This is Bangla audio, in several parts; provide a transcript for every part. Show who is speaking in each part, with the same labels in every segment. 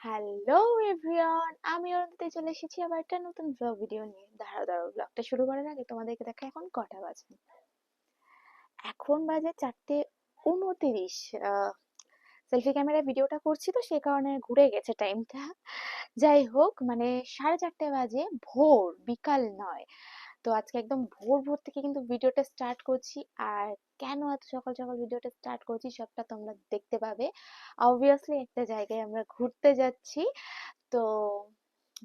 Speaker 1: হ্যালো এভরিওয়ান, আমি অরুণিতে চলে এসেছি আবার একটা নতুন ব্লগ ভিডিও নিয়ে। দাঁড়াও ব্লগটা শুরু করার আগে তোমাদেরকে দেখা এখন কটা বাজে। এখন বাজে 4:29। সেলফি ক্যামেরায় ভিডিওটা করছি তো সেই কারণে ঘুরে গেছে টাইমটা। যাই হোক, মানে 4:30 বাজে, ভোর, বিকাল নয়। তো আজকে একদম ভোর ভোর থেকে কিন্তু ভিডিওটা স্টার্ট করছি। আর কেন এত সকাল সকাল ভিডিওটা স্টার্ট করছি সবটা তোমরা দেখতে পাবে। অবভিয়াসলি একটা জায়গায় আমরা ঘুরতে যাচ্ছি। তো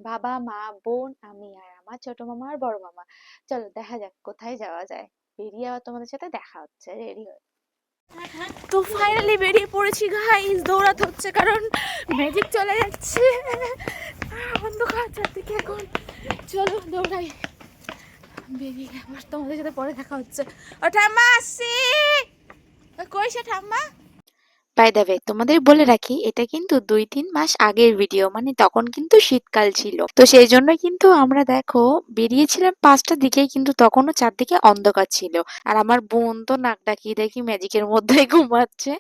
Speaker 1: বাবা, মা, বোন, আমি আর আমার ছোট মামা আর বড় মামা। চলো দেখা যাক কোথায় যাওয়া যায়। বেরিয়ে আবার তোমাদের সাথে দেখা হচ্ছে রেডি হয়ে। তো ফাইনালি বেরিয়ে পড়েছি গাইস। দৌড়াতে হচ্ছে কারণ ম্যাজিক চলে যাচ্ছে। অন্ধকার চারদিকে এখন। চলো দৌড়াই। বেরিয়ে আবার তোমাদের সাথে পরে দেখা হচ্ছে। ও ঠাম্মা আসছি। কই সে ঠাম্মা? বাই দ্য ওয়ে, তোমাদের বলে রাখি এটা কিন্তু 2-3 মাস আগের ভিডিও, মানে তখন কিন্তু শীতকাল ছিল। তো সেই জন্য কিন্তু আমরা দেখো বেরিয়েছিলাম 5টার দিকে, কিন্তু তখনও চারদিকে অন্ধকার ছিল। আর আমার বোন তো নাক ডাকিয়ে দেখি ম্যাজিকের মধ্যে ঘুমাচ্ছে।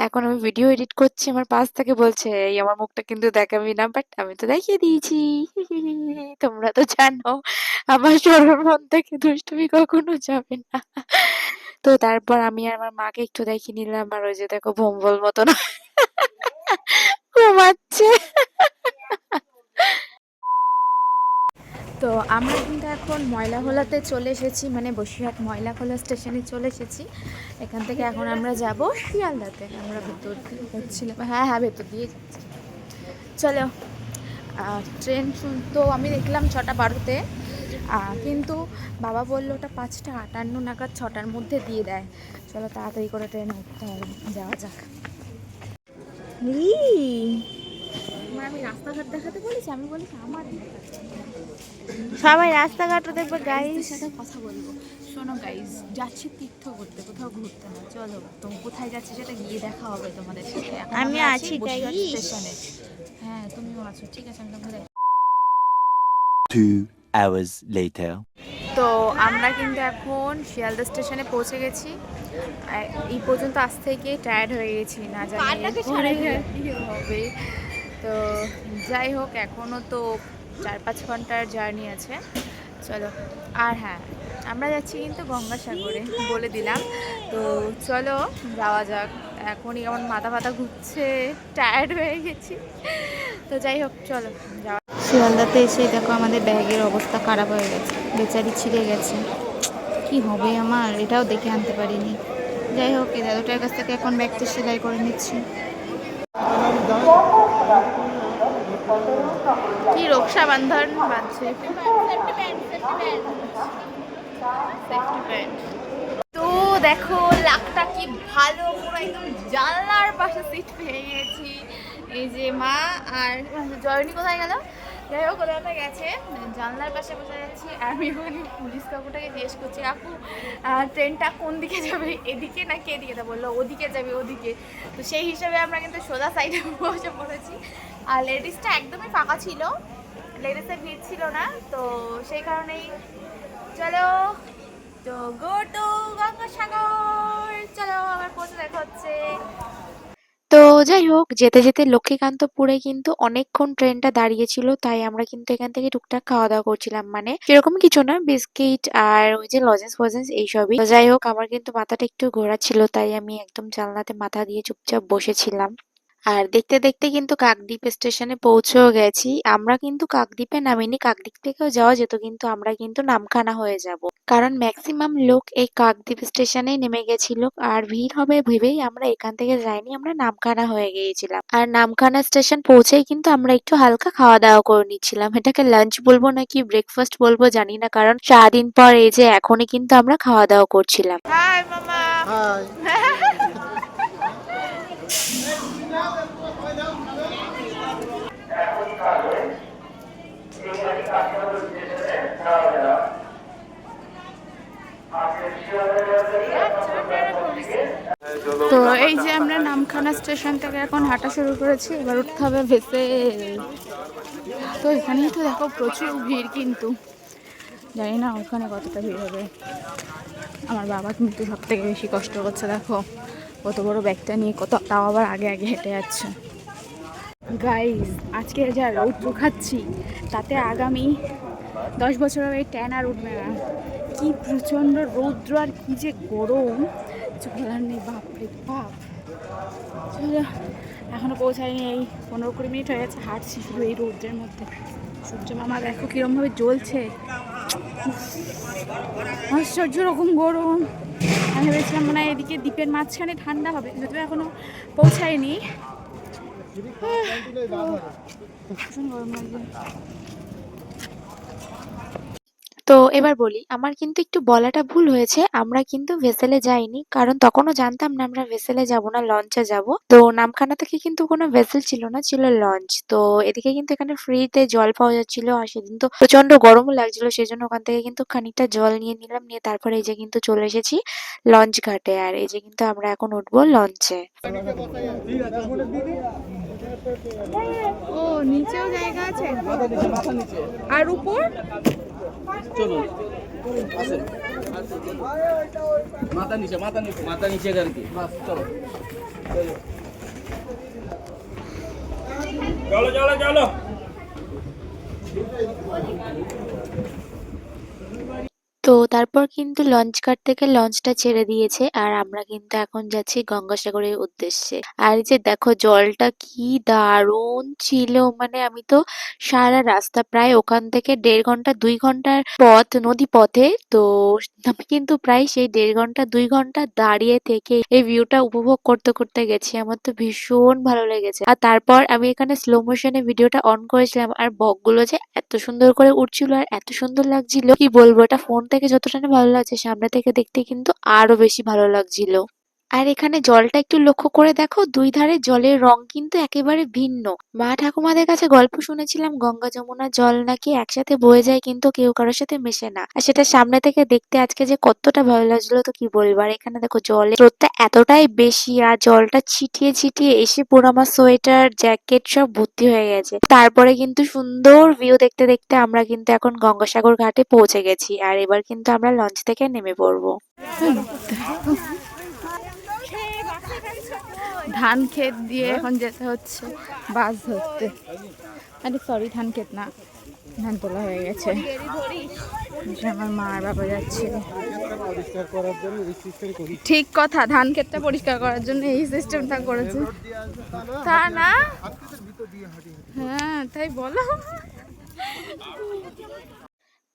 Speaker 1: এখন আমি ভিডিও এডিট করছি, আমার পাশ থেকে বলছে এই আমার মুখটা কিন্তু দেখাবি না, বাট আমি তো দেখিয়ে দিয়েছি। তোমরা তো জানো আমার সরল মন থেকে দুষ্টুমি কখনো যাবে না। তো তারপর আমি আর আমার মাকে একটু দেখিয়ে নিলাম, আর ওই যে দেখো ভম্বল মতন ঘুমাচ্ছে। তো আমরা কিন্তু এখন ময়লাখোলাতে চলে এসেছি, মানে বসিরহাট ময়লাখোলা স্টেশনে চলে এসেছি। এখান থেকে এখন আমরা যাব শিয়ালদাতে। আমরা ভেতর দিয়ে হচ্ছিলাম, হ্যাঁ ভেতর দিয়ে যাচ্ছি। চলো। ট্রেন তো আমি দেখলাম 6:12-তে, কিন্তু বাবা বললো ওটা 5:58 নাগাদ 6টার মধ্যে দিয়ে দেয়। চলো তাড়াতাড়ি করে ট্রেনে উঠতে হবে, যাওয়া যাক। আমি রাস্তাঘাট দেখাতে বলেছি, আমি বলেছি আমার সবাই রাস্তাঘাটও দেখবে গাইস। সাথে কথা বলবো। শোনো গাইস, যাচ্ছি তীর্থ করতে, কোথাও ঘুরতে না। চলো তুমি কোথায় যাচ্ছি সেটা গিয়ে দেখা হবে তোমাদের সাথে। আমি আছি বসিরহাট স্টেশনে। হ্যাঁ তুমিও আছো, ঠিক আছে আমি তোমাকে
Speaker 2: 2 hours later.
Speaker 1: তো আমরা কিন্তু এখন শিয়ালদা স্টেশনে পৌঁছে গেছি। এই পর্যন্ত আসতে গিয়ে টায়ার্ড হয়ে গেছি, না জানি কি হবে। তো যাই হোক, এখনও তো 4-5 ঘন্টার জার্নি আছে। চলো। আর হ্যাঁ, আমরা যাচ্ছি কিন্তু গঙ্গাসাগরে, বলে দিলাম। তো চলো যাওয়া যাক। এখনই আমার মাথা ব্যথা ঘুরছে, টায়ার্ড হয়ে গেছি। তো যাই হোক চলো যাওয়া। শিয়ালদাতে এসে দেখো আমাদের ব্যাগের অবস্থা খারাপ হয়ে গেছে, বেচারি ছিঁড়ে গেছে। কি হবে আমার, এটাও দেখে আনতে পারিনি। যাই হোক, এই দাদুটার কাছ থেকে এখন ব্যাগটা সেলাই করে নিচ্ছি। কি রক্ষা বান্ধন বাঁধছে, তো দেখো লাকটা কি ভালো, পুরো একদম জানলার পাশে সিট পেয়ে গেছি। এই যে মা আর জয়নী কোথায় গেল, যাই হোক কোথায় গেছে, জানলার পাশে বসে যাচ্ছি। আর আমি ওখানে পুলিশ কাকুটাকে জিজ্ঞেস করছি, কাকু ট্রেনটা কোন দিকে যাবে, এদিকে নাকি এদিকে? তা বললো ওদিকে যাবে, ওদিকে। তো সেই হিসাবে আমরা কিন্তু সোজা সাইডে বসে পড়েছি। আর লেডিসটা একদমই ফাঁকা ছিল, লেডিসের ভিড় ছিল না, তো সেই কারণেই। চলো তো গো টু গঙ্গাসাগর, চলো আবার পৌঁছে দেখা হচ্ছে। তো যাই হোক, যেতে যেতে লক্ষ্মীকান্তপুরে কিন্তু অনেকক্ষণ ট্রেনটা দাঁড়িয়েছিল, তাই আমরা কিন্তু এখান থেকে টুকটাক খাওয়া দাওয়া করছিলাম, মানে সেরকম কিছু না, বিস্কিট আর ওই যে লজেন্স ফজেন্স এইসবই। তো যাই হোক, আমার কিন্তু মাথাটা একটু ঘোরাচ্ছিল, তাই আমি একদম জানলাতে মাথা দিয়ে চুপচাপ বসেছিলাম। আর দেখতে দেখতে কিন্তু কাকদ্বীপ স্টেশনে পৌঁছেও গেছি। আমরা কিন্তু কাকদ্বীপে নামিনি, কাকদ্বীপ থেকেও যাওয়া যেত, কিন্তু আমরা কিন্তু নামখানা হয়ে যাব, কারণ ম্যাক্সিমাম লোক এই কাকদ্বীপ স্টেশনেই নেমে গেছিল। আর ভিড় হবে ভেবেই আমরা এখান থেকে যাইনি, আমরা নামখানা হয়ে গিয়েছিলাম। আর নামখানা স্টেশন পৌঁছেই কিন্তু আমরা একটু হালকা খাওয়া দাওয়া করে নিচ্ছিলাম। এটাকে লাঞ্চ বলবো নাকি ব্রেকফাস্ট বলবো জানি না, কারণ সারাদিন পর এই যে এখনই কিন্তু আমরা খাওয়া দাওয়া করছিলাম। হাই মামা। হাই। তো এই যে আমরা নামখানা স্টেশন থেকে এখন হাঁটা শুরু করেছি, এবার উঠতে হবে ভেসে। তো এখানেই তো দেখো প্রচুর ভিড়, কিন্তু জানি না ওখানে কতটা ভিড় হবে। আমার বাবা কিন্তু সব থেকে বেশি কষ্ট করছে, দেখো কত বড় ব্যাগটা নিয়ে, তাও আবার আগে আগে হেঁটে যাচ্ছে।
Speaker 3: গাইস, আজকে যা রৌদ্র খাচ্ছি তাতে আগামী 10 বছর হবে ট্যান আর উঠবে না। কি প্রচণ্ড রৌদ্র আর কি যে গরম, কিছু বলার নেই। বাপরে বাপ। চলো, এখনো পৌঁছায়নি, এই 15-20 মিনিট হয়ে গেছে হাঁটছি শুধু এই রৌদ্রের মধ্যে। সূর্য মামা দেখো কিরমভাবে জ্বলছে, আশ্চর্য রকম গরম। আমি ভেবেছিলাম মনে হয় এদিকে দ্বীপের মাঝখানে ঠান্ডা হবে, যদিও এখনো পৌঁছায়নি। ভীষণ গরম লাগছে।
Speaker 1: তো এবার বলি, আমার কিন্তু একটু বলাটা ভুল হয়েছে। আমরা কিন্তু ভেসেলে যাইনি, কারণ তখনও জানতাম না আমরা ভেসেলে যাব না, লঞ্চে যাব। তো নামখানা থেকে কিন্তু কোনো ভেসেল ছিল না, ছিল লঞ্চ। তো এদিকে কিন্তু এখানে ফ্রিতে জল পাওয়া যাচ্ছিল, আর সেদিন তো প্রচন্ড গরমও লাগছিল, সেই জন্য ওখান থেকে কিন্তু খানিকটা জল নিয়ে নিলাম, নিয়ে তারপরে এই যে কিন্তু চলে এসেছি লঞ্চ ঘাটে। আর এই যে কিন্তু আমরা এখন উঠবো লঞ্চে।
Speaker 3: ও, নিচেও জায়গা আছে আর উপর।
Speaker 4: চলুন মাথা নিচে মাথা নিচে আর কি বাস চলো চলো চলো চলো
Speaker 1: তো তারপর কিন্তু লঞ্চ ঘাট থেকে লঞ্চটা ছেড়ে দিয়েছে, আর আমরা কিন্তু এখন যাচ্ছি গঙ্গাসাগরের উদ্দেশ্যে। আর এই যে দেখো জলটা কি দারুণ ছিল, মানে আমি তো সারা রাস্তা প্রায় ওখান থেকে 1.5 ঘন্টা 2 ঘন্টার পথ নদী পথে। তো আমি কিন্তু প্রায় সেই 1.5 ঘন্টা 2 ঘন্টা দাঁড়িয়ে থেকে এই ভিউটা উপভোগ করতে করতে গেছি। আমার তো ভীষণ ভালো লেগেছে। আর তারপর আমি এখানে স্লো মোশনে ভিডিওটা অন করেছিলাম, আর বকগুলো যে এত সুন্দর করে উঠছিল আর এত সুন্দর লাগছিল কি বলবো, এটা ফোন থেকে যতটা না ভালো লাগছে, সামনে থেকে দেখতে কিন্তু আরো বেশি ভালো লাগছিল। আর এখানে জলটা একটু লক্ষ্য করে দেখো, দুই ধারে জলের রং কিন্তু একেবারে ভিন্ন। মা ঠাকুমাদের কাছে গল্প শুনেছিলাম গঙ্গা যমুনা জল নাকি একসাথে বয়ে যায়, কিন্তু কেউ কারোর সাথে মেশে না। আর সেটা সামনে থেকে দেখতে আজকে যে কতটা ভালো লাগছিল তো কি বলবো। আর এখানে দেখো জলের স্রোতটা এতটাই বেশি, আর জলটা ছিটিয়ে ছিটিয়ে এসে পুরো আমার সোয়েটার জ্যাকেট সব ভর্তি হয়ে গেছে। তারপরে কিন্তু সুন্দর ভিউ দেখতে দেখতে আমরা কিন্তু এখন গঙ্গাসাগর ঘাটে পৌঁছে গেছি। আর এবার কিন্তু আমরা লঞ্চ থেকে নেমে পড়বো।
Speaker 3: ধান ক্ষেত দিয়ে এখন যেতে হচ্ছে বাস ধরতে। আরে সরি, ধান ক্ষেত না, ধান তোলা হয়ে গেছে। আমার মা আর বাবা যাচ্ছে। ঠিক কথা, ধান ক্ষেতটা পরিষ্কার করার জন্য এই সিস্টেমটা করেছে, তা না? হ্যাঁ, তাই বলো।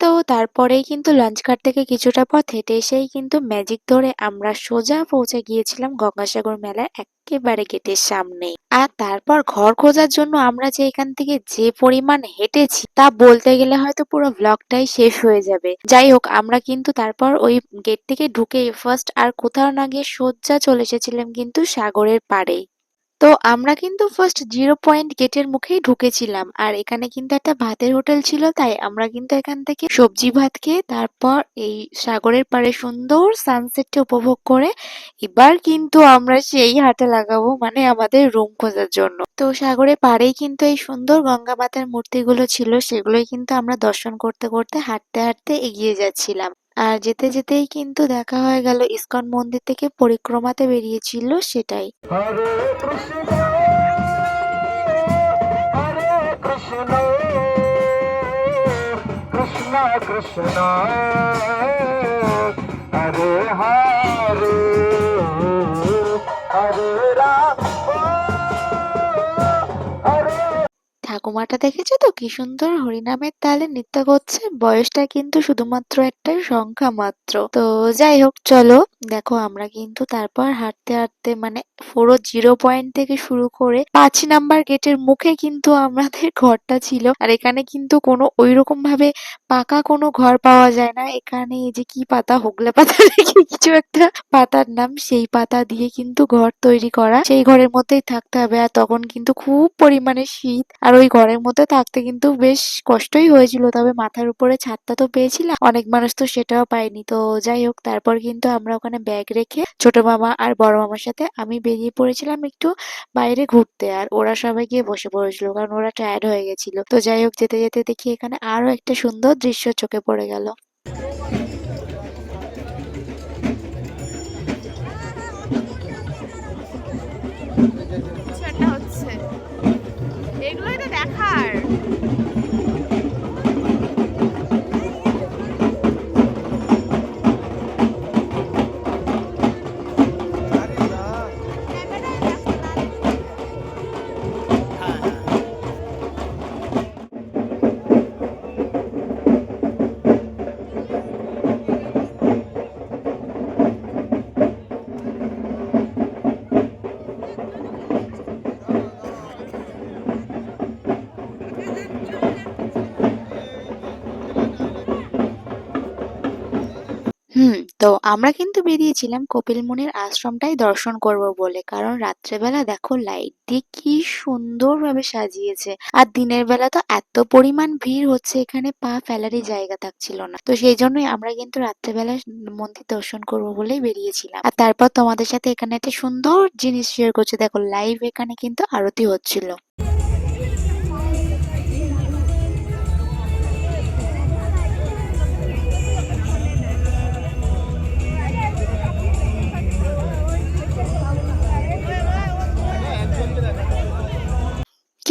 Speaker 1: তো তারপরেই কিন্তু লঞ্চ ঘাট থেকে কিছুটা পথ হেঁটে এসেই কিন্তু ম্যাজিক ধরে আমরা সোজা পৌঁছে গিয়েছিলাম গঙ্গাসাগর মেলার একেবারে গেটের সামনেই। আর তারপর ঘর খোঁজার জন্য আমরা যে এখান থেকে যে পরিমাণ হেঁটেছি তা বলতে গেলে হয়তো পুরো ব্লগটাই শেষ হয়ে যাবে। যাই হোক, আমরা কিন্তু তারপর ওই গেট থেকে ঢুকে ফার্স্ট আর কোথাও না গিয়ে সোজা চলে এসেছিলাম কিন্তু সাগরের পাড়ে। তো আমরা কিন্তু ফার্স্ট 0 পয়েন্ট গেটের মুখেই ঢুকেছিলাম, আর এখানে কিন্তু একটা ভাতের হোটেল ছিল, তাই আমরা কিন্তু এখান থেকে সবজি ভাত খেয়ে তারপর এই সাগরের পাড়ে সুন্দর সানসেটটা উপভোগ করে এবার কিন্তু আমরা সেই হাটে লাগাবো, মানে আমাদের রুম খোঁজার জন্য। তো সাগরের পাড়েই কিন্তু এই সুন্দর গঙ্গা মাতার মূর্তিগুলো ছিল, সেগুলোই কিন্তু আমরা দর্শন করতে করতে হাঁটতে হাঁটতে এগিয়ে যাচ্ছিলাম। আর যেতে যেতেই কিন্তু দেখা হয়ে গেল ইসকন মন্দির থেকে পরিক্রমাতে বেরিয়েছিল সেটাই। ঠাকুমাটা দেখেছো তো কি সুন্দর হরিনামের তালে নৃত্য করছে, বয়সটা কিন্তু শুধুমাত্র একটা সংখ্যা মাত্র। তো যাই হোক, চলো দেখো আমরা কিন্তু তারপর হাঁটতে হাঁটতে মানে পুরো 0 পয়েন্ট থেকে শুরু করে 5 নাম্বার গেটের মুখে কিন্তু আমাদের ঘরটা ছিল। আর এখানে কিন্তু কোনো ওইরকম ভাবে পাকা কোনো ঘর পাওয়া যায় না। এখানে এই যে কি পাতা, হোগলা পাতা নাকি কিছু একটা পাতার নাম, সেই পাতা দিয়ে কিন্তু ঘর তৈরি করা, সেই ঘরের মধ্যেই থাকতে হবে। আর তখন কিন্তু খুব পরিমাণে শীত, আর ওই ঘরের মধ্যে থাকতে কিন্তু বেশ কষ্টই হয়েছিল। তবে মাথার উপরে ছাদটা তো পেয়েছিলাম, অনেক মানুষ তো সেটাও পায়নি। তো যাই হোক, তারপর কিন্তু আমরা ওখানে ব্যাগ রেখে ছোট মামা আর বড় মামার সাথে আমি বেরিয়ে পড়েছিলাম একটু বাইরে ঘুরতে, আর ওরা সবাই গিয়ে বসে পড়েছিল কারণ ওরা টায়ার্ড হয়ে গেছিল। তো যাই হোক, যেতে যেতে দেখি এখানে আরো একটা সুন্দর দৃশ্য চোখে পড়ে গেল।
Speaker 3: কিছু একটা হচ্ছে, এগুলোই তো দেখার।
Speaker 1: তো আমরা কিন্তু বেরিয়েছিলাম কপিল মুনির আশ্রমটাই দর্শন করব বলে, কারণ রাত্রেবেলা দেখো লাইট দিয়ে কি সুন্দরভাবে সাজিয়েছে, আর দিনের বেলা তো এত পরিমাণ ভিড় হচ্ছে এখানে পা ফেলারই জায়গা থাকছিল না। তো সেই জন্যই আমরা কিন্তু রাত্রেবেলা মন্দির দর্শন করব বলেই বেরিয়েছিলাম। আর তারপর তোমাদের সাথে এখানে একটা সুন্দর জিনিস শেয়ার করছি, দেখো লাইভ এখানে কিন্তু আরতি হচ্ছিল।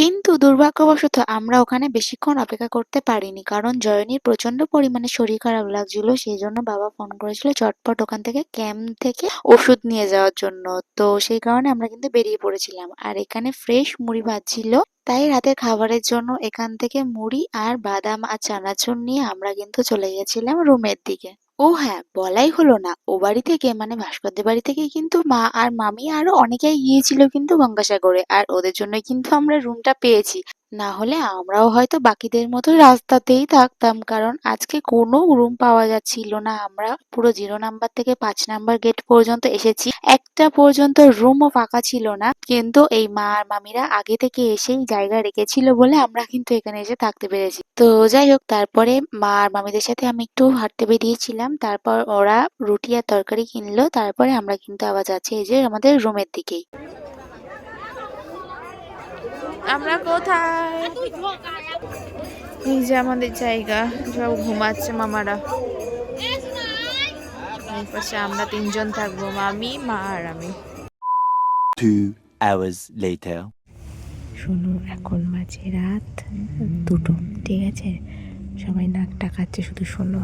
Speaker 1: কিন্তু দুর্ভাগ্যবশত আমরা ওখানে বেশিক্ষণ অপেক্ষা করতে পারিনি, কারণ জয়নীর প্রচন্ড পরিমাণে শরীর খারাপ লাগছিল। সেই জন্য বাবা ফোন করেছিল চটপট ওখান থেকে ক্যাম্প থেকে ওষুধ নিয়ে যাওয়ার জন্য। তো সেই কারণে আমরা কিন্তু বেরিয়ে পড়েছিলাম। আর এখানে ফ্রেশ মুড়ি ভাজছিল, তাই রাতের খাবারের জন্য এখান থেকে মুড়ি আর বাদাম আর চানাচুর নিয়ে আমরা কিন্তু চলে গেছিলাম রুমের দিকে। ও হ্যাঁ, বলাই হলো না, ও বাড়ি থেকে মানে ভাস্করদের বাড়ি থেকে কিন্তু মা আর মামি আরো অনেকেই গিয়েছিল কিন্তু গঙ্গাসাগরে, আর ওদের জন্যই কিন্তু আমরা রুমটা পেয়েছি। না হলে আমরাও হয়তো বাকিদের মতো রাস্তাতেই থাকতাম, কারণ আজকে কোনো রুম পাওয়া যাচ্ছিল না। আমরা পুরো 0 নাম্বার থেকে 5 নাম্বার গেট পর্যন্ত এসেছি, একটা পর্যন্ত রুমও ফাঁকা ছিল না। কিন্তু এই মা আর মামিরা আগে থেকে এসেই জায়গা রেখেছিল বলে আমরা কিন্তু এখানে এসে থাকতে পেরেছি। তো যাই হোক, তারপরে মা আর মামিদের সাথে আমি একটু হাঁটতে বেরিয়েছিলাম, তারপর ওরা রুটি আর তরকারি কিনলো, তারপরে আমরা কিন্তু আবার যাচ্ছি এই যে আমাদের রুমের দিকেই।
Speaker 3: আমরা কোথায়? এই যে আমাদের জায়গা, সব ঘুমাচ্ছে মামারা। এই পাশে আমরা 3 জন থাকবো, মামি, মা আর আমি।
Speaker 2: 2 hours later.
Speaker 5: শোনো, এখন বাজে রাত 2টো, ঠিক আছে? সবাই নাক ডাকাচ্ছে, শুধু শোনো।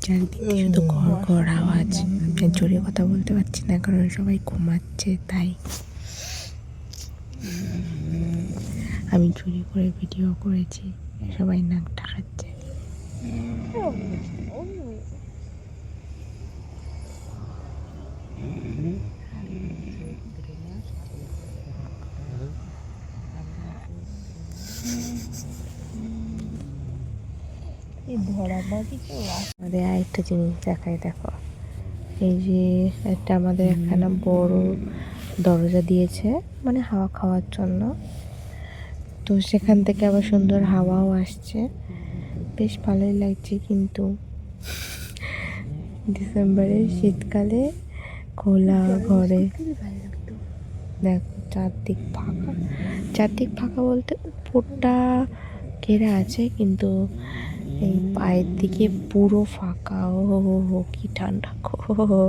Speaker 5: চারিদিকে শুধু ঘর ঘর আওয়াজ। আমি জোরে কথা বলতে পারছি না কারণ সবাই ঘুমাচ্ছে, তাই আমি চুরি করে ভিডিও করেছি। সবাই নাক ডাকাচ্ছে। আমাদের আরেকটা জিনিস দেখায়, দেখো। এই যে একটা আমাদের একখানা বড় দরজা দিয়েছে, মানে হাওয়া খাওয়ার জন্য। তো সেখান থেকে আবার সুন্দর হাওয়াও আসছে, বেশ ভালোই লাগছে। কিন্তু ডিসেম্বরে শীতকালে খোলা ঘরে দেখো চারদিক ফাঁকা। চারদিক ফাঁকা বলতে উপরটা ঘেরা আছে, কিন্তু এই পায়ের দিকে পুরো ফাঁকা। ও কি ঠান্ডা গো।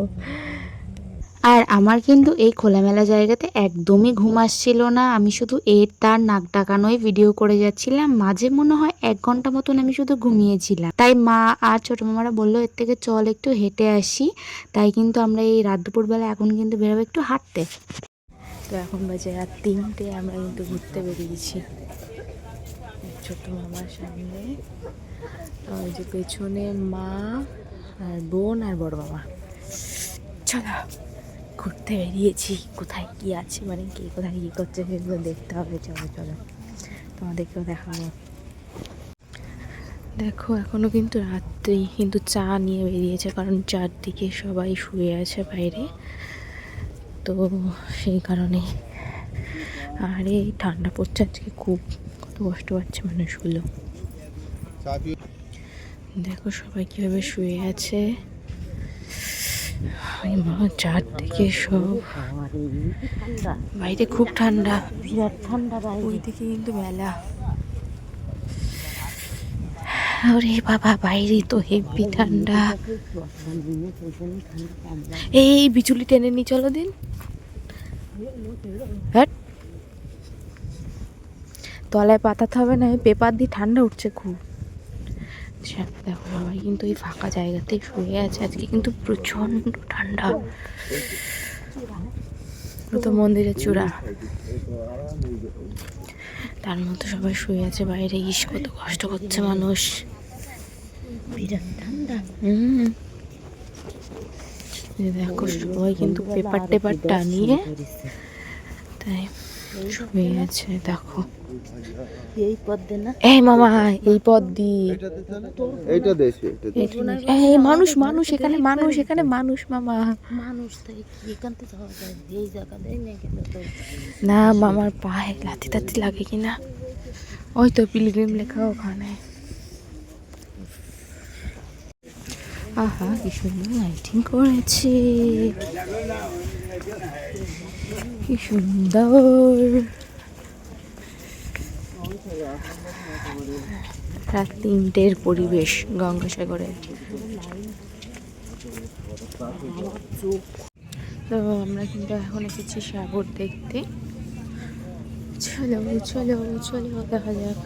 Speaker 1: আর আমার কিন্তু এই খোলামেলা জায়গাতে একদমই ঘুম আসছিল না। আমি শুধু তার নাক ডাকানোই ভিডিও করে যাচ্ছিলাম। মাঝে মনে হয় 1 ঘন্টা মতন আমি শুধু ঘুমিয়েছিলাম। তাই মা আর ছোট মামারা বললো এর থেকে চল একটু হেঁটে আসি। তাই কিন্তু আমরা এই রাত দুপুরবেলা এখন কিন্তু বেরোবো একটু হাঁটতে।
Speaker 5: তো এখন বাজে রাত 3টে, আমরা কিন্তু ঘুরতে বেরিয়েছি ছোট মামার সামনে। ওই যে পেছনে মা আর বোন আর বড় বাবা। চলো, ঘুরতে বেরিয়েছি। কোথায় কি আছে, মানে কে কোথায় কী করছে সেগুলো দেখতে হবে। চলো চলো, তোমাদেরকেও দেখাবো। দেখো এখনও কিন্তু রাত্রি, কিন্তু চা নিয়ে বেরিয়েছে, কারণ চারদিকে সবাই শুয়ে আছে বাইরে, তো সেই কারণে। আর এই ঠান্ডা পড়ছে আজকে খুব, কত কষ্ট পাচ্ছে মানুষগুলো। দেখো সবাই কীভাবে শুয়ে আছে। চারদিকে সব বাইরে খুব ঠান্ডা, বিরাট ঠান্ডা। ওইদিকে কিন্তু মেলা। ওরে বাবা, বাইরে তো হেভি ঠান্ডা। এই বিচুলি টেনে নি, চলো দিন। হ্যাঁ, তলায় পাতাতে হবে না, পেপার দিয়ে ঠান্ডা উঠছে খুব। দেখো সবাই কিন্তু এই ফাঁকা জায়গাতেই শুয়ে আছে। আজকে কিন্তু প্রচন্ড ঠান্ডা। তো মন্দিরের চূড়া, তার মধ্যে সবাই শুয়ে আছে বাইরে। ইস, কত কষ্ট করছে মানুষ, বিরাট ঠান্ডা। দেখো সবাই কিন্তু পেপার টেপার টানিয়ে তাই শুয়ে আছে। দেখো এই পথ দিয়ে না, এই মামা এই পথ দিয়ে,
Speaker 6: এইটা দেশে
Speaker 5: এই মানুষ মানুষ এখানে মানুষ, এখানে মানুষ মামা।
Speaker 7: মানুষ তাই কি এখান থেকে যাওয়া যায়? এই জায়গা দেয় না গেলে তো
Speaker 5: না মামার পায়ে লাথি টাথি লাগে কিনা। ওই তো পিলগ্রিম লেখা ওখানে। আহা, কি সুন্দর লাইটিং করেছে, কি সুন্দর। রাত 3টের পরিবেশ গঙ্গাসাগরে। তো আমরা কিন্তু এখন এসেছি সাগর দেখতে। চলো চলো চলো, দেখা যাক।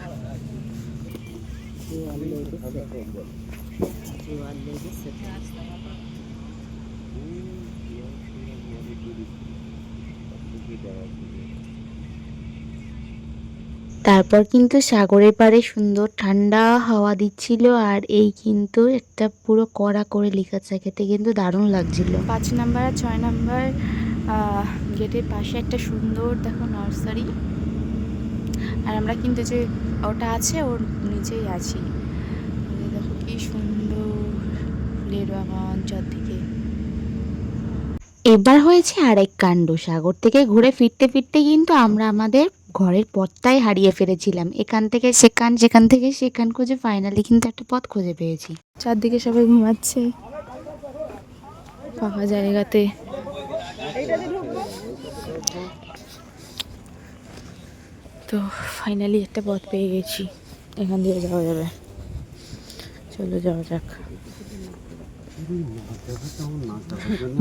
Speaker 1: তারপর কিন্তু সাগরের পাড়ে সুন্দর ঠান্ডা হাওয়া দিচ্ছিল, আর এই কিন্তু একটা পুরো কড়া করে লেখা আছে, খেতে কিন্তু দারুণ লাগছিল।
Speaker 3: 5 নাম্বার আর 6 নাম্বার গেটের পাশে একটা সুন্দর দেখো নার্সারি। আর আমরা কিন্তু যে ওটা আছে ওর নিচেই আছি। দেখো কি সুন্দর ফুলের বাগান চারদিকে।
Speaker 1: এবার হয়েছে আরেক কাণ্ড। সাগর থেকে ঘুরে ফিরতে ফিরতে কিন্তু আমরা আমাদের ঘরের পথটাই হারিয়ে ফেলেছিলাম। এখান থেকে সেখান, সেখান থেকে সেখান খুঁজে ফাইনালি কিন্তু একটা পথ খুঁজে পেয়েছি।
Speaker 5: চারদিকে সবাই ঘুমাচ্ছে ফাঁকা জায়গাতে। তো ফাইনালি একটা পথ পেয়ে গেছি, এখান দিয়ে যাওয়া যাবে। চলো যাওয়া যাক।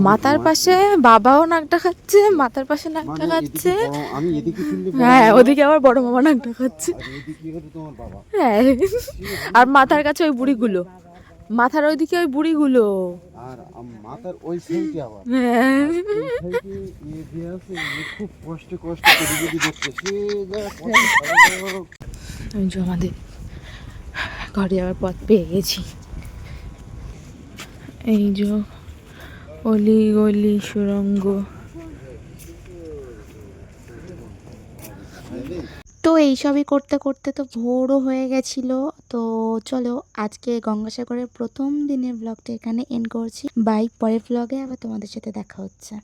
Speaker 5: মাথার পাশে বাবাও নাকটা খাচ্ছে, মাথার পাশে নাকটা খাচ্ছে।
Speaker 6: আমি এদিকে ফিরলে
Speaker 5: হ্যাঁ, ওদিকে আবার বড় মামা নাকটা খাচ্ছে।
Speaker 6: এদিকে হলো তোমার বাবা।
Speaker 5: হ্যাঁ, আর মাথার কাছে ওই বুড়িগুলো, মাথার ওইদিকে ওই বুড়িগুলো।
Speaker 6: আর মাথার ওই সাইডে আবার
Speaker 5: হ্যাঁ,
Speaker 6: সাইডে ইয়ে দিয়ে আছে, খুব কষ্ট কষ্ট করে যদি দেখতে সে যা কষ্ট।
Speaker 5: আমি যে আমাদের ঘরে যাওয়ার পথ পেয়ে গেছি। এই যে অলি গলি সুড়ঙ্গ।
Speaker 1: তো এইসবই করতে করতে তো ভোরও হয়ে গেছিল। তো চলো আজকে গঙ্গাসাগরের প্রথম দিনের ব্লগটা এখানে এন্ড করছি। বাই, পরের ব্লগে আবার তোমাদের সাথে দেখা হচ্ছে।